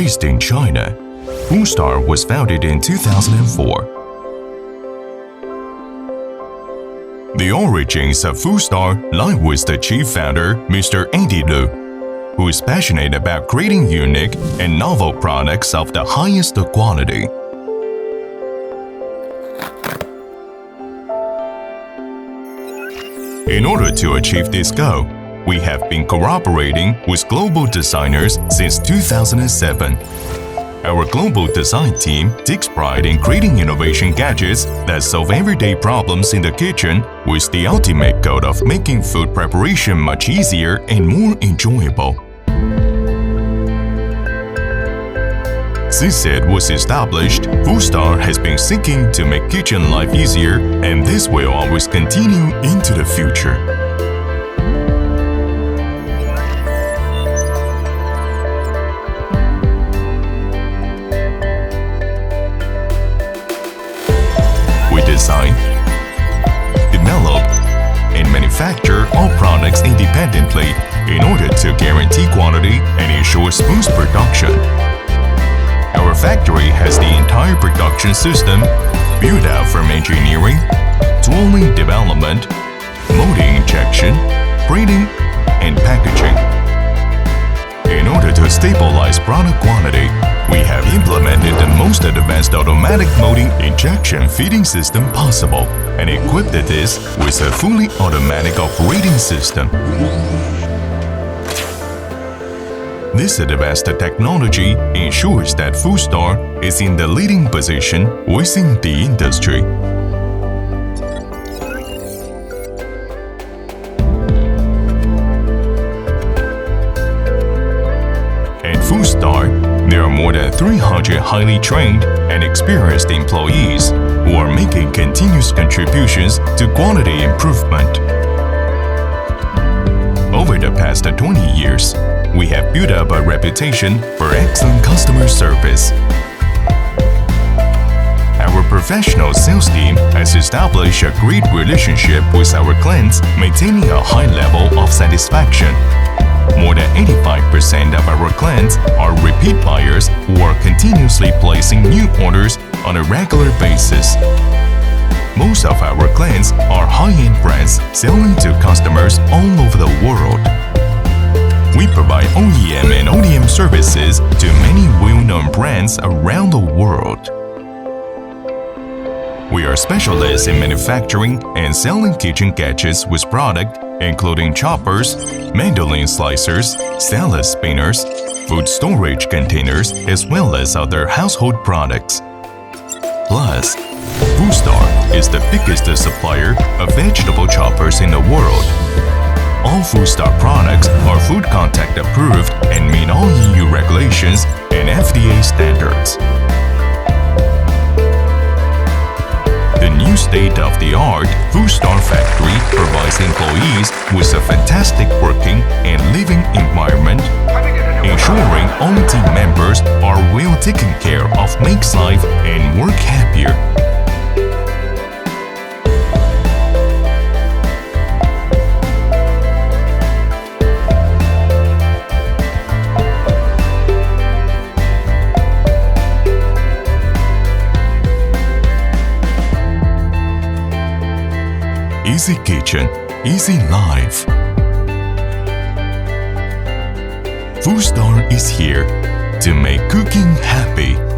Based in China, Fullstar was founded in 2004. The origins of Fullstar lie with the chief founder, Mr. Andy Liu, who is passionate about creating unique and novel products of the highest quality. In order to achieve this goal, we have been cooperating with global designers since 2007. Our global design team takes pride in creating innovation gadgets that solve everyday problems in the kitchen with the ultimate goal of making food preparation much easier and more enjoyable. Since it was established, Fullstar has been seeking to make kitchen life easier, and this will always continue into the future. We design, develop, and manufacture all products independently in order to guarantee quality and ensure smooth production. Our factory has the entire production system built out from engineering, tooling development, molding injection, printing, and packaging. In order to stabilize product quality, we have implemented the most advanced automatic molding injection feeding system possible and equipped this with a fully automatic operating system. This advanced technology ensures that Fullstar is in the leading position within the industry. At Fullstar, there are more than 300 highly trained and experienced employees who are making continuous contributions to quality improvement. Over the past 20 years, we have built up a reputation for excellent customer service. Our professional sales team has established a great relationship with our clients, maintaining a high level of satisfaction. More than 85% of our clients are repeat buyers who are continuously placing new orders on a regular basis. Most of our clients are high-end brands selling to customers all over the world. We provide OEM and ODM services to many well-known brands around the world. We are specialists in manufacturing and selling kitchen gadgets with products including choppers, mandolin slicers, salad spinners, food storage containers, as well as other household products. Plus, Fullstar is the biggest supplier of vegetable choppers in the world. All Fullstar products are food contact approved and meet all EU regulations and FDA standards. The new state-of-the-art Fullstar factory provides employees with a fantastic working and living environment, ensuring all team members are well taken care of, makes life and work happier. Easy kitchen, easy life. Fullstar is here to make cooking happy.